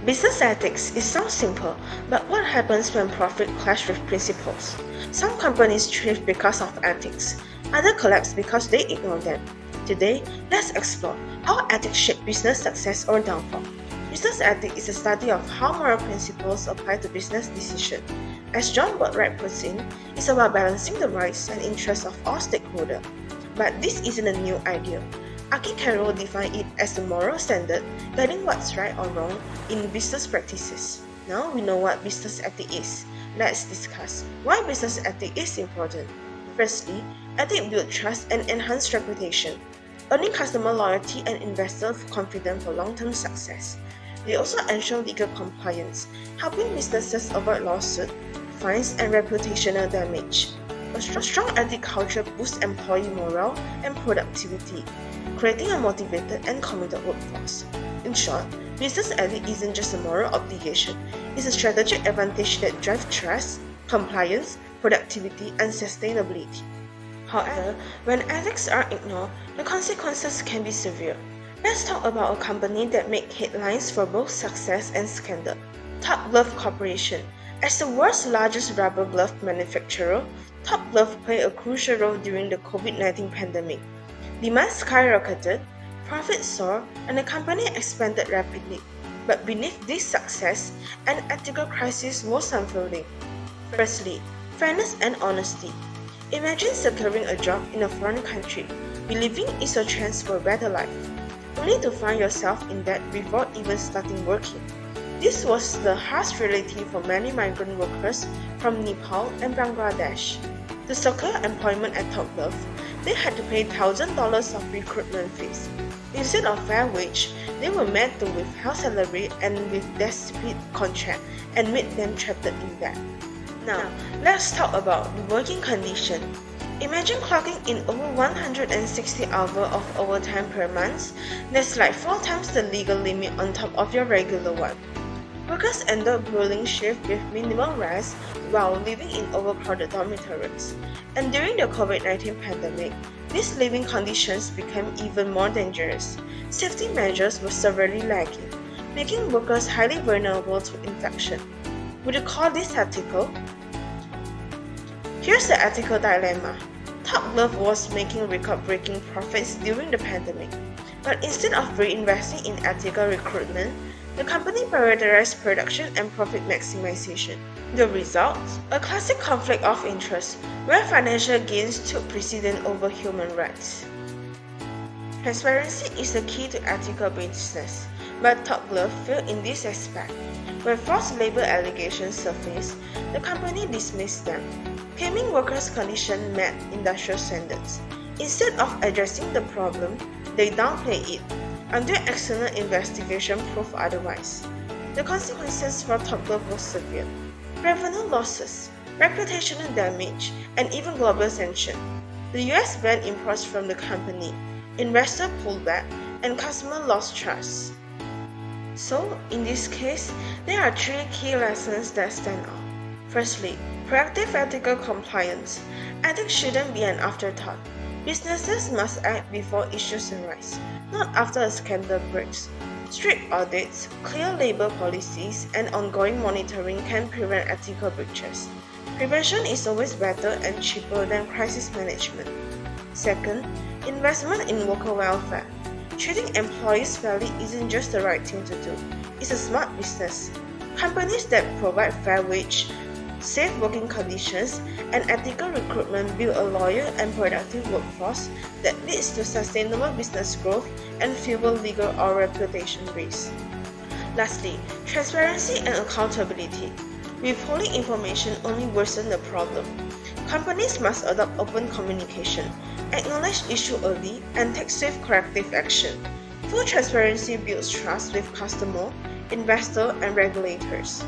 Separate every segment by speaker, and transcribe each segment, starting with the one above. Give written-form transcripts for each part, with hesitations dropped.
Speaker 1: Business ethics, it sounds simple, but what happens when profit clash with principles? Some companies thrive because of ethics, others collapse because they ignore them. Today, let's explore how ethics shape business success or downfall. Business ethics is a study of how moral principles apply to business decisions. As John Boatwright puts in, it's about balancing the rights and interests of all stakeholders. But this isn't a new idea. Aki Carroll defined it as a moral standard guiding what's right or wrong in business practices. Now we know what business ethics is. Let's discuss why business ethics is important. Firstly, ethics build trust and enhance reputation, earning customer loyalty and investor confidence for long-term success. They also ensure legal compliance, helping businesses avoid lawsuits, fines, and reputational damage. A strong ethic culture boosts employee morale and productivity, creating a motivated and committed workforce. In short, business ethics isn't just a moral obligation, it's a strategic advantage that drives trust, compliance, productivity, and sustainability. However, when ethics are ignored, the consequences can be severe. Let's talk about a company that made headlines for both success and scandal. Top Glove Corporation. As the world's largest rubber glove manufacturer, Top Glove played a crucial role during the COVID-19 pandemic. Demand skyrocketed, profits soared, and the company expanded rapidly. But beneath this success, an ethical crisis was unfolding. Firstly, fairness and honesty. Imagine securing a job in a foreign country, believing it's a chance for a better life, only to find yourself in debt before even starting working. This was the harsh reality for many migrant workers from Nepal and Bangladesh. To secure employment at Top Glove, they had to pay $1,000 of recruitment fees. Instead of fair wage, they were made to withhold salary and with desperate contract and made them trapped in debt. Now, let's talk about the working condition. Imagine clocking in over 160 hours of overtime per month. That's like 4 times the legal limit on top of your regular one. Workers endure grueling shifts with minimal rest while living in overcrowded dormitories. And during the COVID-19 pandemic, these living conditions became even more dangerous. Safety measures were severely lacking, making workers highly vulnerable to infection. Would you call this ethical? Here's the ethical dilemma. Top Glove was making record-breaking profits during the pandemic, but instead of reinvesting in ethical recruitment, the company prioritized production and profit maximization. The result? A classic conflict of interest, where financial gains took precedence over human rights. Transparency is the key to ethical business, but Top Glove failed in this aspect. When forced labor allegations surfaced, the company dismissed them, claiming workers' conditions met industrial standards. Instead of addressing the problem, they downplayed it, until external investigation proved otherwise. The consequences for Top Glove were severe: revenue losses, reputational damage, and even global sanctions. The US banned imports from the company, investors pulled back, and customers lost trust. So, in this case, there are 3 key lessons that stand out. Firstly, proactive ethical compliance. Ethics shouldn't be an afterthought. Businesses must act before issues arise, not after a scandal breaks. Strict audits, clear labor policies, and ongoing monitoring can prevent ethical breaches. Prevention is always better and cheaper than crisis management. Second, investment in worker welfare. Treating employees fairly isn't just the right thing to do, it's a smart business. Companies that provide fair wage, safe working conditions, and ethical recruitment build a loyal and productive workforce that leads to sustainable business growth and fewer legal or reputation risks. Lastly, transparency and accountability. Withholding information only worsens the problem. Companies must adopt open communication, acknowledge issues early, and take swift corrective action. Full transparency builds trust with customers, investors, and regulators.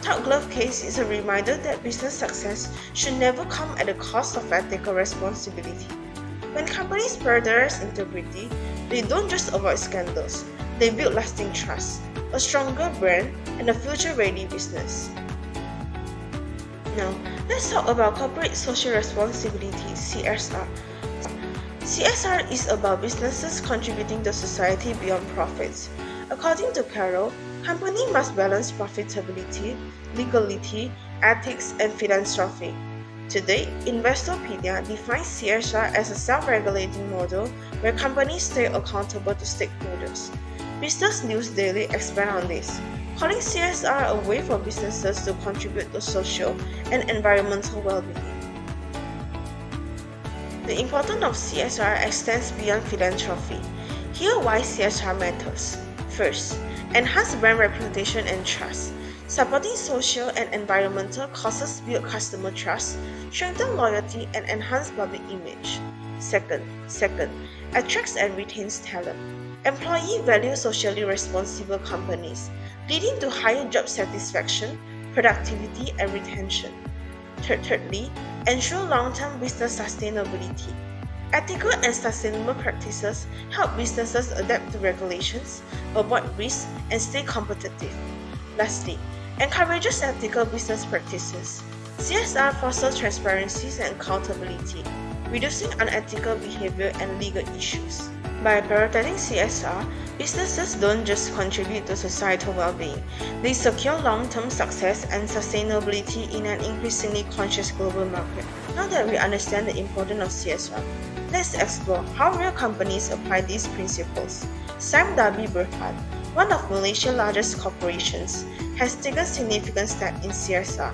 Speaker 1: Top Glove case is a reminder that business success should never come at the cost of ethical responsibility. When companies prioritize integrity, they don't just avoid scandals, they build lasting trust, a stronger brand, and a future-ready business. Now, let's talk about corporate social responsibility, CSR. CSR is about businesses contributing to society beyond profits. According to Carroll, company must balance profitability, legality, ethics, and philanthropy. Today, Investopedia defines CSR as a self-regulating model where companies stay accountable to stakeholders. Business News Daily expand on this, calling CSR a way for businesses to contribute to social and environmental well-being. The importance of CSR extends beyond philanthropy. Here why CSR matters. First, enhance brand reputation and trust. Supporting social and environmental causes build customer trust, strengthen loyalty, and enhance public image. Second, attracts and retains talent. Employees value socially responsible companies, leading to higher job satisfaction, productivity, and retention. Thirdly, ensure long-term business sustainability. Ethical and sustainable practices help businesses adapt to regulations, avoid risks, and stay competitive. Lastly, encourages ethical business practices. CSR fosters transparency and accountability, reducing unethical behavior and legal issues. By prioritizing CSR, businesses don't just contribute to societal well-being, they secure long-term success and sustainability in an increasingly conscious global market. Now that we understand the importance of CSR, let's explore how real companies apply these principles. Sime Darby Berhad, one of Malaysia's largest corporations, has taken significant steps in CSR.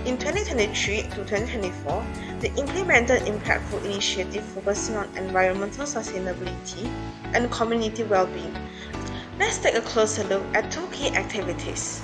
Speaker 1: In 2023 to 2024, they implemented impactful initiatives focusing on environmental sustainability and community well-being. Let's take a closer look at two key activities.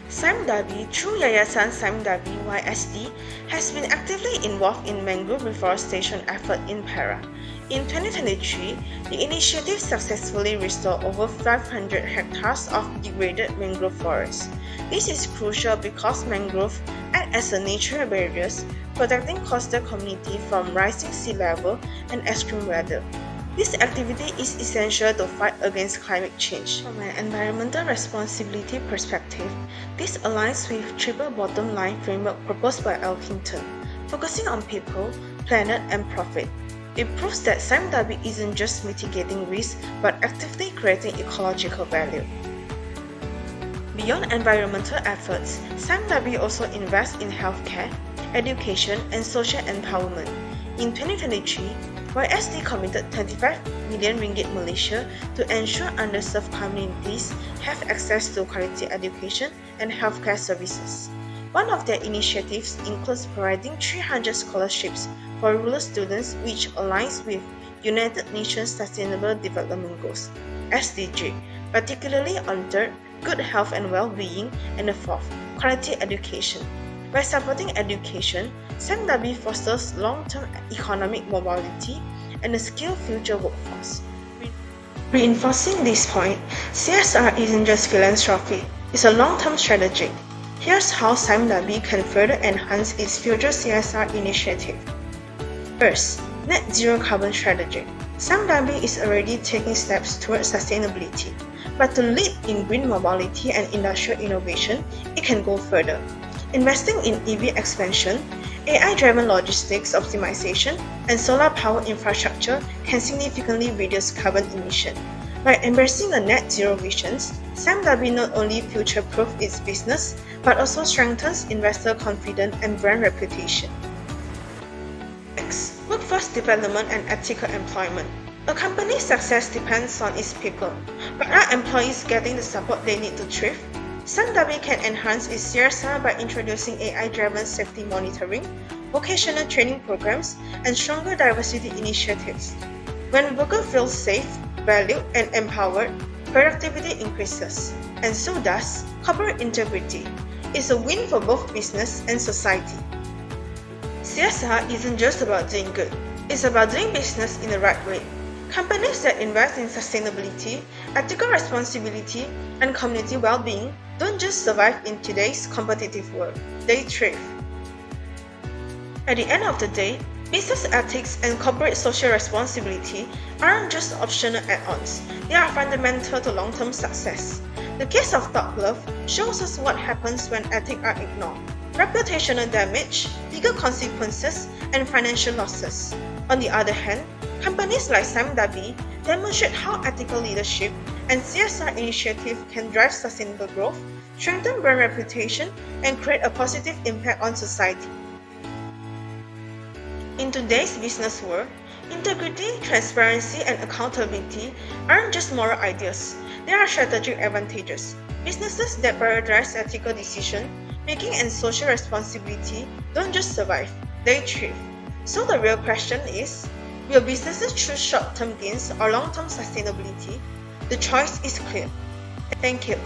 Speaker 1: Sime Darby, through Yayasan Sime Darby YSD, has been actively involved in mangrove reforestation effort in Perak. In 2023, the initiative successfully restored over 500 hectares of degraded mangrove forests. This is crucial because mangroves act as a natural barrier, protecting coastal communities from rising sea level and extreme weather. This activity is essential to fight against climate change. From an environmental responsibility perspective, this aligns with triple bottom line framework proposed by Elkington, focusing on people, planet, and profit. It proves that Sime Darby isn't just mitigating risk but actively creating ecological value. Beyond environmental efforts, Sime Darby also invests in healthcare, education, and social empowerment. In 2023, YSD committed 25 million ringgit Malaysia to ensure underserved communities have access to quality education and healthcare services. One of their initiatives includes providing 300 scholarships for rural students, which aligns with United Nations Sustainable Development Goals (SDG), particularly on third, good health and well-being, and the fourth, quality education. By supporting education, Sime Darby fosters long-term economic mobility and a skilled future workforce. Reinforcing this point, CSR isn't just philanthropy, it's a long-term strategy. Here's how Sime Darby can further enhance its future CSR initiative. First, net zero carbon strategy. Sime Darby is already taking steps towards sustainability, but to lead in green mobility and industrial innovation, it can go further. Investing in EV expansion, AI-driven logistics optimization, and solar power infrastructure can significantly reduce carbon emission. By embracing a net zero vision, Sime Darby not only future-proofs its business, but also strengthens investor confidence and brand reputation. Next, workforce development and ethical employment. A company's success depends on its people, but are employees getting the support they need to thrive? Sime Darby can enhance its CSR by introducing AI-driven safety monitoring, vocational training programs, and stronger diversity initiatives. When workers feel safe, valued, and empowered, productivity increases, and so does corporate integrity. It's a win for both business and society. CSR isn't just about doing good, it's about doing business in the right way. Companies that invest in sustainability, ethical responsibility, and community well-being don't just survive in today's competitive world, they thrive. At the end of the day, business ethics and corporate social responsibility aren't just optional add-ons, they are fundamental to long-term success. The case of TopGlove shows us what happens when ethics are ignored: reputational damage, legal consequences, and financial losses. On the other hand, Companies like Sam Davi demonstrate how ethical leadership and CSR initiatives can drive sustainable growth, strengthen brand reputation, and create a positive impact on society. In today's business world, integrity, transparency, and accountability aren't just moral ideas, they are strategic advantages. Businesses that prioritize ethical decision making and social responsibility don't just survive, they thrive. So the real question is, will businesses choose short-term gains or long-term sustainability? The choice is clear. Thank you.